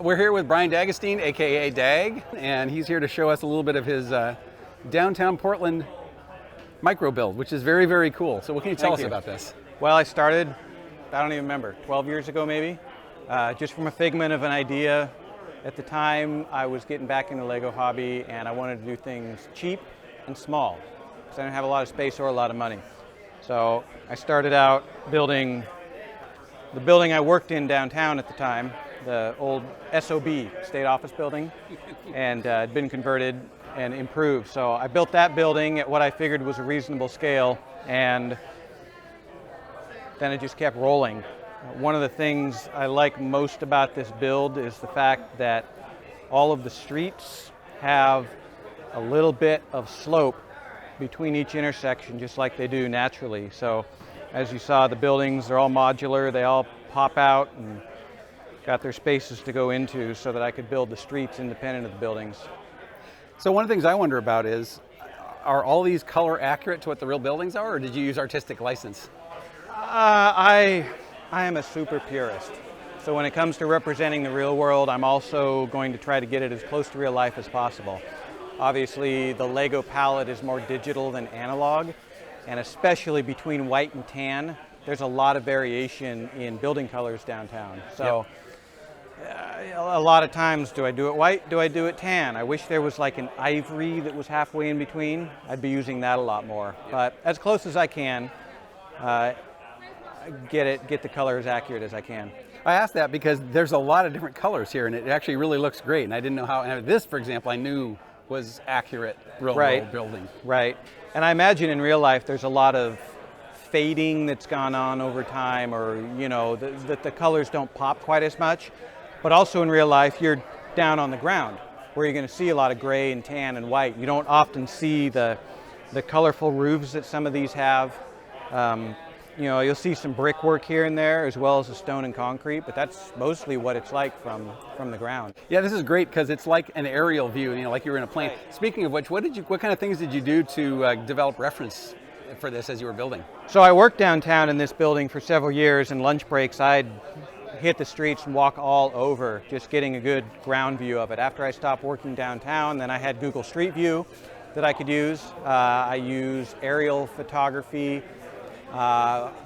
We're here with Brian D'Agostine, aka Dag, and he's here to show us a little bit of his downtown Portland micro build, which is very, very cool. So what can you tell us about this? Well, I started, I don't even remember, 12 years ago maybe, just from a figment of an idea. At the time, I was getting back in the Lego hobby and I wanted to do things cheap and small because I didn't have a lot of space or a lot of money. So I started out building the building I worked in downtown at the time, the old SOB, State Office Building, and had been converted and improved. So I built that building at what I figured was a reasonable scale, and then it just kept rolling. One of the things I like most about this build is the fact that all of the streets have a little bit of slope between each intersection, just like they do naturally. So as you saw, the buildings are all modular, they all pop out and got their spaces to go into so that I could build the streets independent of the buildings. So one of the things I wonder about is, are all these color accurate to what the real buildings are, or did you use artistic license? I am a super purist. So when it comes to representing the real world, I'm also going to try to get it as close to real life as possible. Obviously, the Lego palette is more digital than analog, and especially between white and tan, there's a lot of variation in building colors downtown. So. Yep. A lot of times, do I do it white? Do I do it tan? I wish there was like an ivory that was halfway in between. I'd be using that a lot more. But as close as I can, get the color as accurate as I can. I asked that because there's a lot of different colors here, and it actually really looks great. And I didn't know how. And this, for example, I knew was accurate real world building. Right. And I imagine in real life there's a lot of fading that's gone on over time, or that the colors don't pop quite as much. But also in real life, you're down on the ground where you're going to see a lot of gray and tan and white. You don't often see the colorful roofs that some of these have. You'll see some brickwork here and there as well as the stone and concrete, but that's mostly what it's like from the ground. Yeah, this is great because it's like an aerial view, like you were in a plane. Right. Speaking of which, what kind of things did you do to develop reference for this as you were building? So I worked downtown in this building for several years, and lunch breaks I'd hit the streets and walk all over, just getting a good ground view of it. After I stopped working downtown, then I had Google Street View that I could use. I use aerial photography.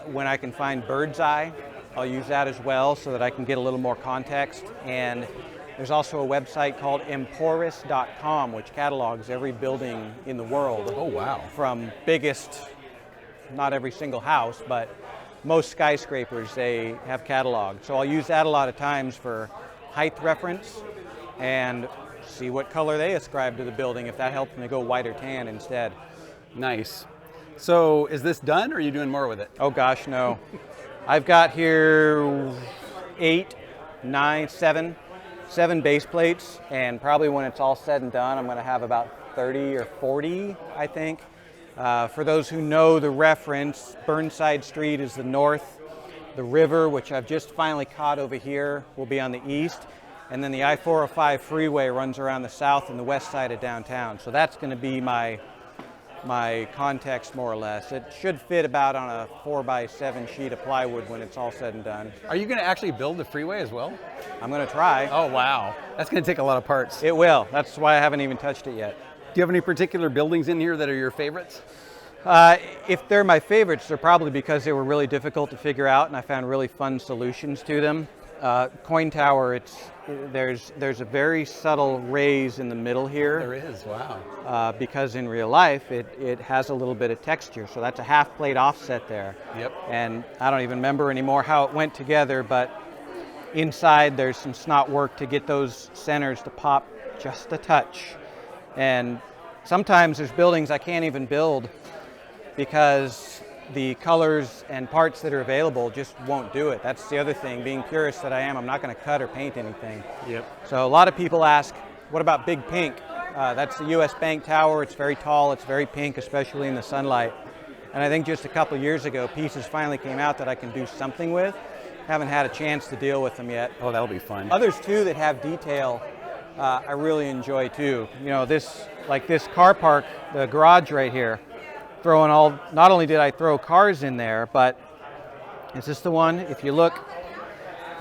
When I can find bird's eye, I'll use that as well so that I can get a little more context. And there's also a website called emporis.com, which catalogs every building in the world. Oh, wow. From biggest, not every single house, but most skyscrapers, they have cataloged. So I'll use that a lot of times for height reference and see what color they ascribe to the building, if that helps me go white or tan instead. Nice. So is this done, or are you doing more with it? Oh gosh, no. I've got here 7 base plates, and probably when it's all said and done, I'm going to have about 30 or 40, I think. For those who know the reference, Burnside Street is the north. The river, which I've just finally caught over here, will be on the east. And then the I-405 freeway runs around the south and the west side of downtown. So that's going to be my context, more or less. It should fit about on a 4x7 sheet of plywood when it's all said and done. Are you going to actually build the freeway as well? I'm going to try. Oh, wow. That's going to take a lot of parts. It will. That's why I haven't even touched it yet. Do you have any particular buildings in here that are your favorites? If they're my favorites, they're probably because they were really difficult to figure out and I found really fun solutions to them. Coin Tower, there's a very subtle raise in the middle here. There is, wow. Because in real life, it has a little bit of texture, so that's a half plate offset there. Yep. And I don't even remember anymore how it went together, but inside there's some snot work to get those centers to pop just a touch. And sometimes there's buildings I can't even build because the colors and parts that are available just won't do it. That's the other thing. Being purist that I am, I'm not going to cut or paint anything. Yep. So a lot of people ask, what about Big Pink? That's the US Bank Tower. It's very tall. It's very pink, especially in the sunlight. And I think just a couple of years ago, pieces finally came out that I can do something with. Haven't had a chance to deal with them yet. Oh, that'll be fun. Others too that have detail, I really enjoy too. This car park, the garage right here, not only did I throw cars in there, but is this the one? If you look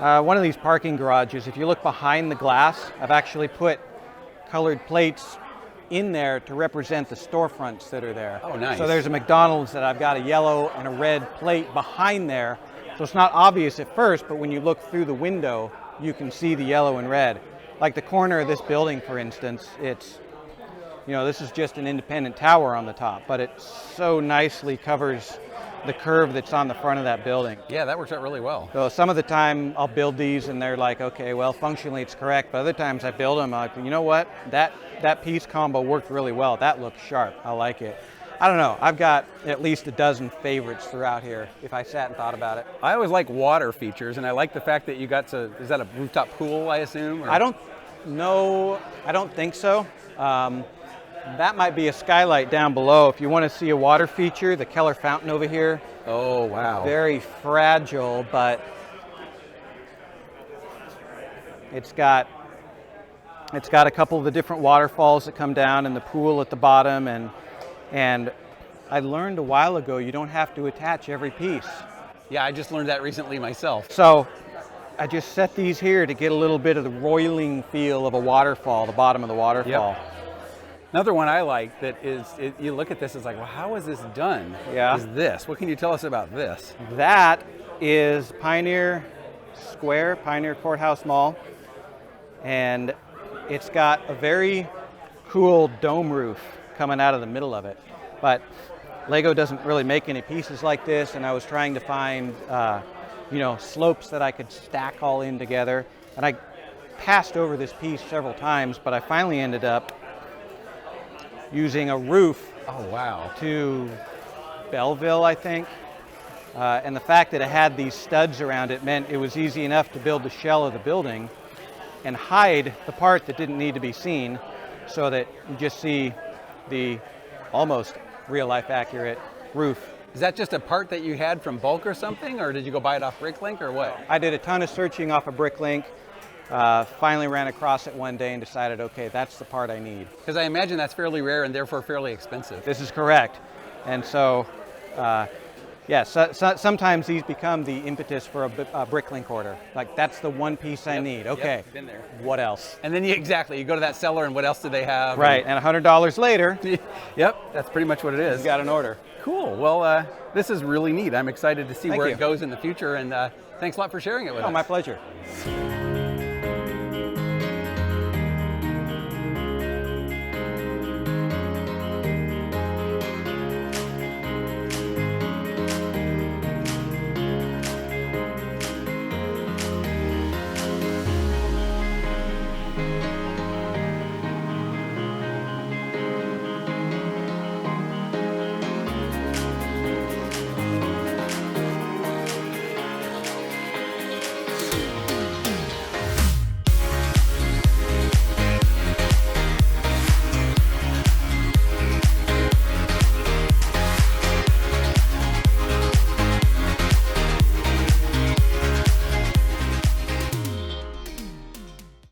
One of these parking garages, if you look behind the glass, I've actually put colored plates in there to represent the storefronts that are there. Oh, nice. So there's a McDonald's that I've got a yellow and a red plate behind there. So it's not obvious at first, but when you look through the window, you can see the yellow and red. Like the corner of this building, for instance, it's, you know, this is just an independent tower on the top, but it so nicely covers the curve that's on the front of that building. Yeah, that works out really well. So some of the time I'll build these and they're like, okay, well, functionally it's correct, but other times I build them, I'm like, you know what, that piece combo worked really well. That looks sharp, I like it. I don't know, I've got at least a dozen favorites throughout here if I sat and thought about it. I always like water features, and I like the fact that you got to, is that a rooftop pool, I assume? Or? I don't know, I don't think so. That might be a skylight down below. If you want to see a water feature, the Keller fountain over here. Oh, wow. Very fragile, but it's got a couple of the different waterfalls that come down and the pool at the bottom, and I learned a while ago you don't have to attach every piece. Yeah, I just learned that recently myself. So I just set these here to get a little bit of the roiling feel of a waterfall, the bottom of the waterfall. Yep. Another one I like that is, you look at this, it's like, well, how is this done? Yeah. Is this? What can you tell us about this? That is Pioneer Square, Pioneer Courthouse Mall, and it's got a very cool dome roof coming out of the middle of it. But Lego doesn't really make any pieces like this, and I was trying to find you know, slopes that I could stack all in together, and I passed over this piece several times, but I finally ended up using a roof. Oh, wow. To Belleville, I think. And the fact that it had these studs around it meant it was easy enough to build the shell of the building and hide the part that didn't need to be seen, so that you just see the almost real-life accurate roof. Is that just a part that you had from bulk or something, or did you go buy it off Bricklink or what? I did a ton of searching off of Bricklink. Finally ran across it one day and decided, okay, that's the part I need. Because I imagine that's fairly rare and therefore fairly expensive. This is correct. And so, yeah, sometimes these become the impetus for a Bricklink order. Like, that's the one piece I need. Okay, yep, been there. What else? And then you go to that seller and what else do they have? Right, and $100 later. Yep, that's pretty much what it is. You got an order. Cool, well, this is really neat. I'm excited to see Thank where you. it goes in the future, and thanks a lot for sharing it with us. Oh, my pleasure.